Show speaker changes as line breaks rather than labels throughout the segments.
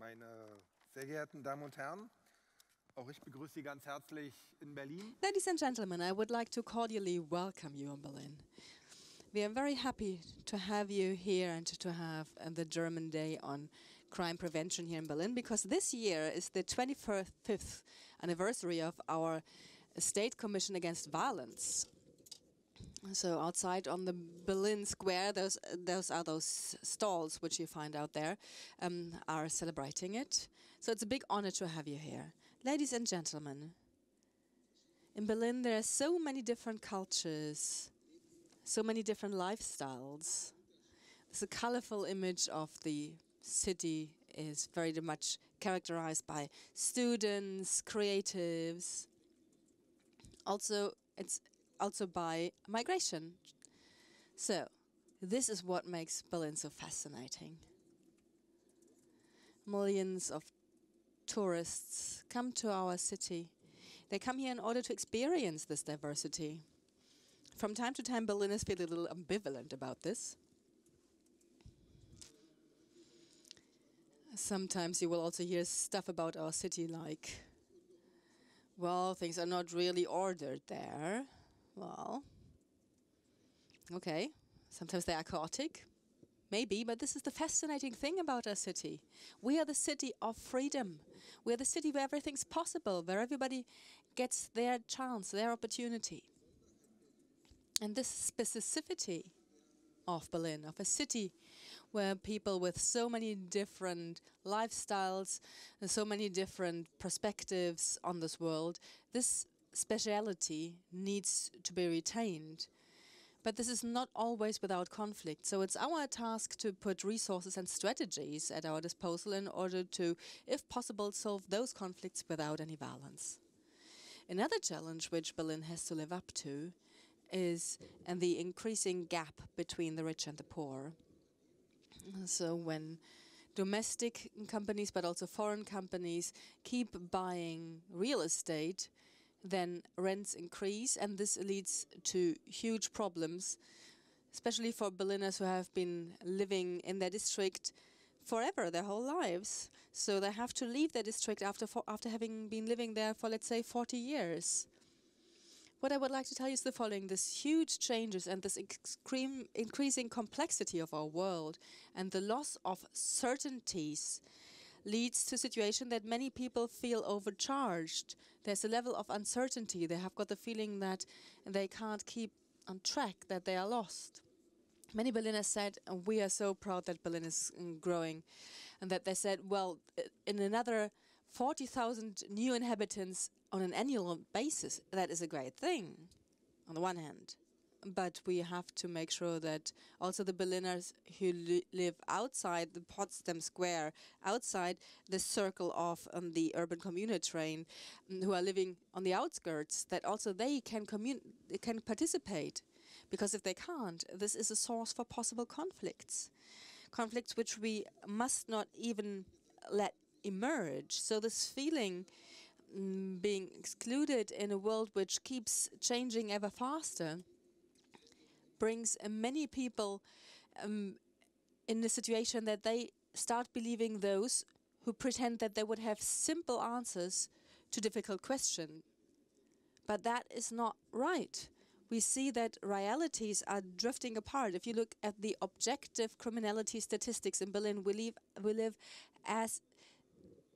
Meine sehr geehrten Damen und Herren, auch ich begrüße Sie ganz herzlich in Berlin.
Ladies and gentlemen, I would like to cordially welcome you in Berlin. We are very happy to have you here and to have the German Day on Crime Prevention here in Berlin, because this year is the 25th anniversary of our State Commission Against Violence. So outside on the Berlin Square, those are those stalls which you find out there, are celebrating it. So it's a big honor to have you here. Ladies and gentlemen, in Berlin there are so many different cultures, so many different lifestyles. The colorful image of the city is very much characterized by students, creatives. It's also by migration. So, this is what makes Berlin so fascinating. Millions of tourists come to our city. They come here in order to experience this diversity. From time to time, Berliners feel a little ambivalent about this. Sometimes you will also hear stuff about our city like, well, things are not really ordered there. Well, okay, sometimes they are chaotic, maybe, but this is the fascinating thing about our city. We are the city of freedom. We are the city where everything's possible, where everybody gets their chance, their opportunity. And this specificity of Berlin, of a city where people with so many different lifestyles and so many different perspectives on this world, this speciality needs to be retained. But this is not always without conflict. So it's our task to put resources and strategies at our disposal in order to, if possible, solve those conflicts without any violence. Another challenge which Berlin has to live up to is the increasing gap between the rich and the poor. So when domestic companies, but also foreign companies, keep buying real estate, then rents increase, and this leads to huge problems, especially for Berliners who have been living in their district forever, their whole lives. So they have to leave their district after having been living there for, let's say, 40 years. What I would like to tell you is the following: this huge changes and this increasing complexity of our world and the loss of certainties leads to a situation that many people feel overcharged. There's a level of uncertainty. They have got the feeling that they can't keep on track, that they are lost. Many Berliners said, we are so proud that Berlin is growing, and that they said, well, in another 40,000 new inhabitants on an annual basis, that is a great thing, on the one hand. But we have to make sure that also the Berliners who live outside the Potsdam Square, outside the circle of the urban commuter train, who are living on the outskirts, that also they can participate. Because if they can't, this is a source for possible conflicts. Conflicts which we must not even let emerge. So this feeling being excluded in a world which keeps changing ever faster brings many people in the situation that they start believing those who pretend that they would have simple answers to difficult questions. But that is not right. We see that realities are drifting apart. If you look at the objective criminality statistics in Berlin, we live as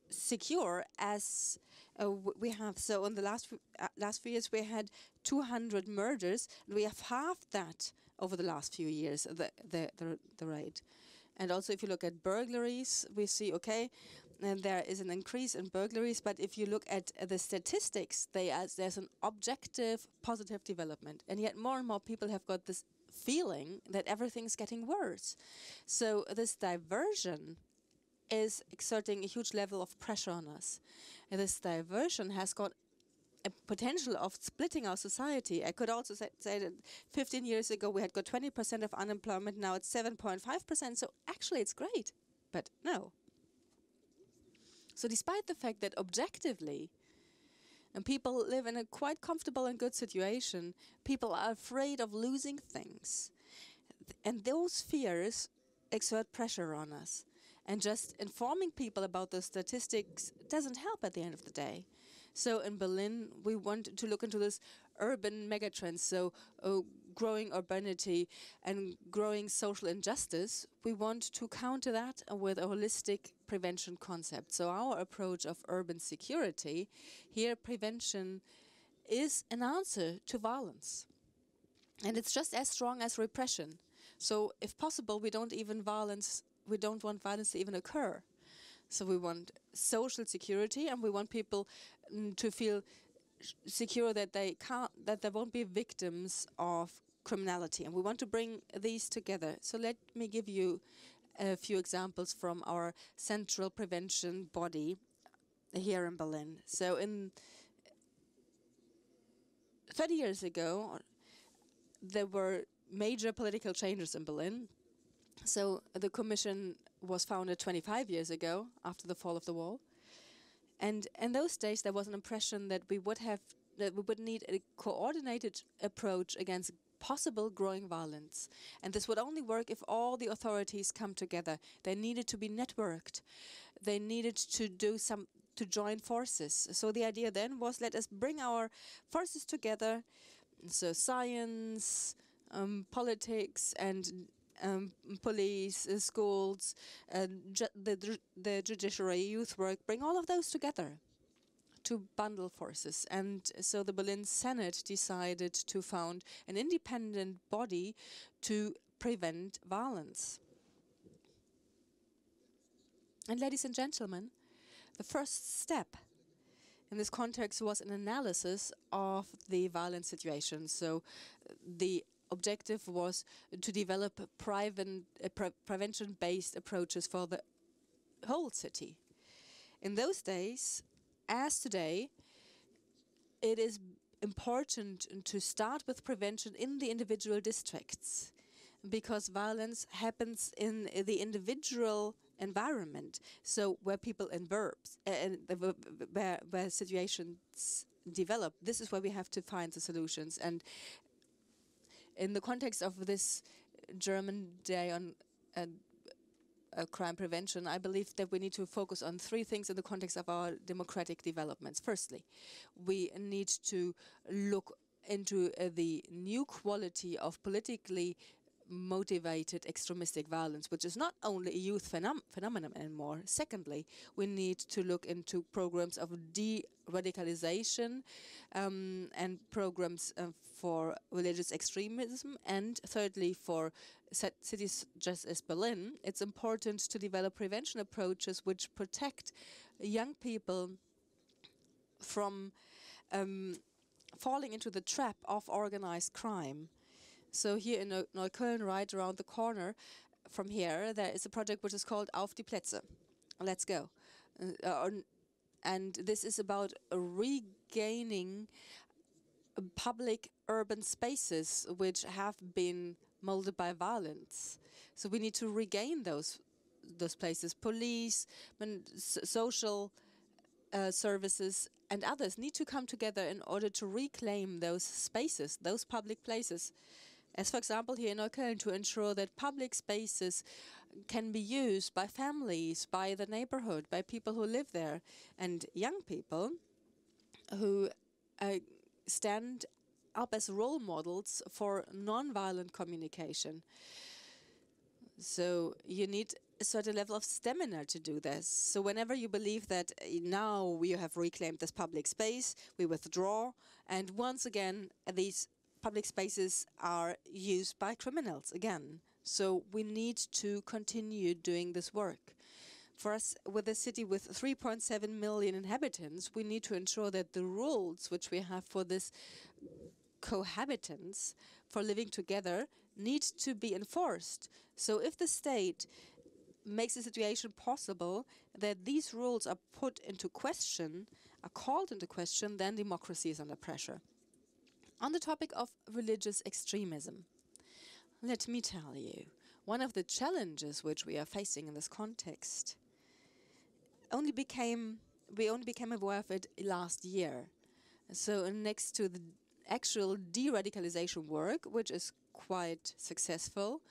secure as we have. So in the last few years we had 200 murders, and we have halved that over the last few years, the rate. And also if you look at burglaries, we see, okay, and there is an increase in burglaries, but if you look at the statistics, there's an objective positive development. And yet more and more people have got this feeling that everything's getting worse. So this diversion is exerting a huge level of pressure on us. And this diversion has got a potential of splitting our society. I could also say that 15 years ago we had got 20% of unemployment, now it's 7.5%, so actually it's great, but no. So despite the fact that objectively and people live in a quite comfortable and good situation, people are afraid of losing things. And those fears exert pressure on us. And just informing people about those statistics doesn't help at the end of the day. So in Berlin, we want to look into this urban megatrends, so growing urbanity and growing social injustice. We want to counter that with a holistic prevention concept. So our approach of urban security, here prevention is an answer to violence. And it's just as strong as repression. So if possible, we don't want violence to even occur. So we want social security, and we want people to feel secure that there won't be victims of criminality. And we want to bring these together. So let me give you a few examples from our central prevention body here in Berlin. So in 30 years ago, there were major political changes in Berlin. So the Commission was founded 25 years ago, after the fall of the wall. And in those days, there was an impression that we would need a coordinated approach against possible growing violence. And this would only work if all the authorities come together. They needed to be networked. They needed to join forces. So the idea then was, let us bring our forces together. So science, politics, and police, schools, the judiciary, youth work, bring all of those together to bundle forces. And so the Berlin Senate decided to found an independent body to prevent violence. And ladies and gentlemen, the first step in this context was an analysis of the violent situation. So the objective was to develop prevention-based approaches for the whole city. In those days, as today, it is important to start with prevention in the individual districts, because violence happens in the individual environment. So where people where situations develop, this is where we have to find the solutions. And in the context of this German Day on crime prevention, I believe that we need to focus on three things in the context of our democratic developments. Firstly, we need to look into the new quality of politically motivated extremistic violence, which is not only a youth phenomenon anymore. Secondly, we need to look into programs of de-radicalization and programs for religious extremism. And thirdly, for cities just as Berlin, it's important to develop prevention approaches which protect young people from falling into the trap of organized crime. So here in Neukölln, right around the corner from here, there is a project which is called Auf die Plätze. Let's go. And this is about regaining public urban spaces which have been molded by violence. So we need to regain those places. Police, social services and others need to come together in order to reclaim those spaces, those public places. As for example, here in Neukölln, to ensure that public spaces can be used by families, by the neighborhood, by people who live there, and young people who stand up as role models for non-violent communication. So you need a certain level of stamina to do this. So whenever you believe that now we have reclaimed this public space, we withdraw, and once again these public spaces are used by criminals again. So we need to continue doing this work. For us, with a city with 3.7 million inhabitants, we need to ensure that the rules which we have for this cohabitants, for living together, need to be enforced. So if the state makes the situation possible that these rules are put into question, are called into question, then democracy is under pressure. On the topic of religious extremism, let me tell you, one of the challenges which we are facing in this context we only became aware of it last year. So next to the actual de-radicalization work, which is quite successful,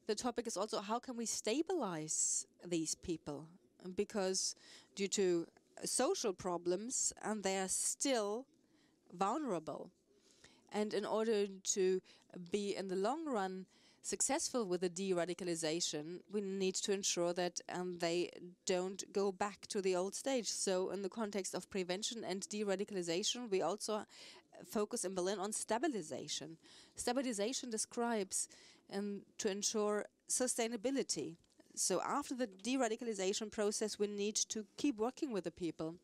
the topic is also how can we stabilize these people? Because due to social problems, and they are still vulnerable. And in order to be in the long run successful with the de-radicalization, we need to ensure that they don't go back to the old stage. So in the context of prevention and de-radicalization, we also focus in Berlin on stabilization. Stabilization describes to ensure sustainability. So after the de-radicalization process, we need to keep working with the people.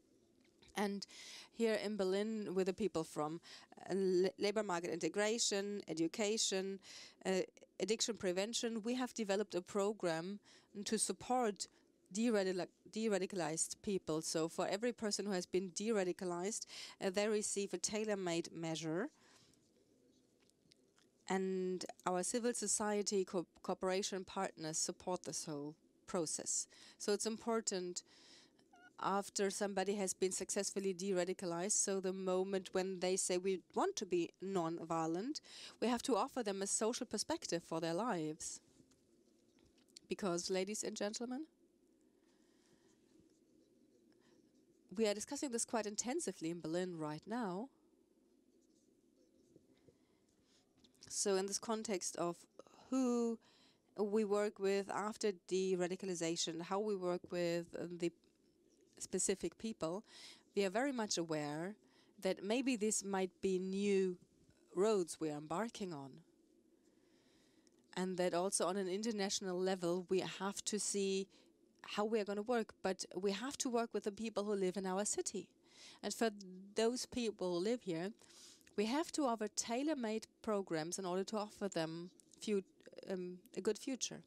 And here in Berlin, with the people from labor market integration, education, addiction prevention, we have developed a program to support de-radicalized people. So for every person who has been de-radicalized, they receive a tailor-made measure. And our civil society cooperation partners support this whole process. So it's important after somebody has been successfully de-radicalized, so the moment when they say we want to be non-violent, we have to offer them a social perspective for their lives. Because, ladies and gentlemen, we are discussing this quite intensively in Berlin right now. So in this context of who we work with after de-radicalization, how we work with the specific people, we are very much aware that maybe this might be new roads we are embarking on. And that also on an international level, we have to see how we are going to work. But we have to work with the people who live in our city. And for those people who live here, we have to offer tailor-made programs in order to offer them a good future.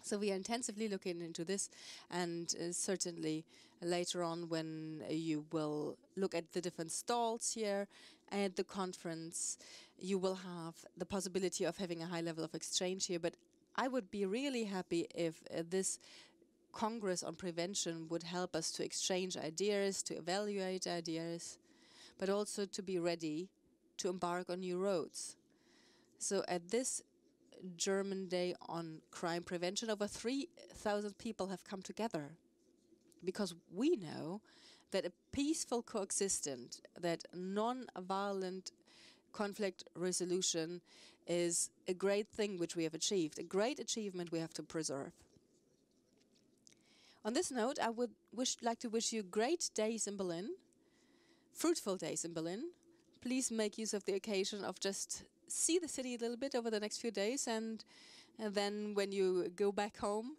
So we are intensively looking into this, and certainly later on when you will look at the different stalls here at the conference, you will have the possibility of having a high level of exchange here. But I would be really happy if this Congress on prevention would help us to exchange ideas, to evaluate ideas, but also to be ready to embark on new roads. So at this German Day on Crime Prevention, over 3,000 people have come together because we know that a peaceful coexistence, that non-violent conflict resolution is a great thing which we have achieved, a great achievement we have to preserve. On this note, I would like to wish you great days in Berlin, fruitful days in Berlin. Please make use of the occasion of just see the city a little bit over the next few days, and then when you go back home,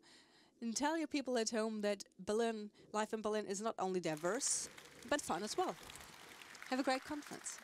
and tell your people at home that life in Berlin is not only diverse, but fun as well. Have a great conference.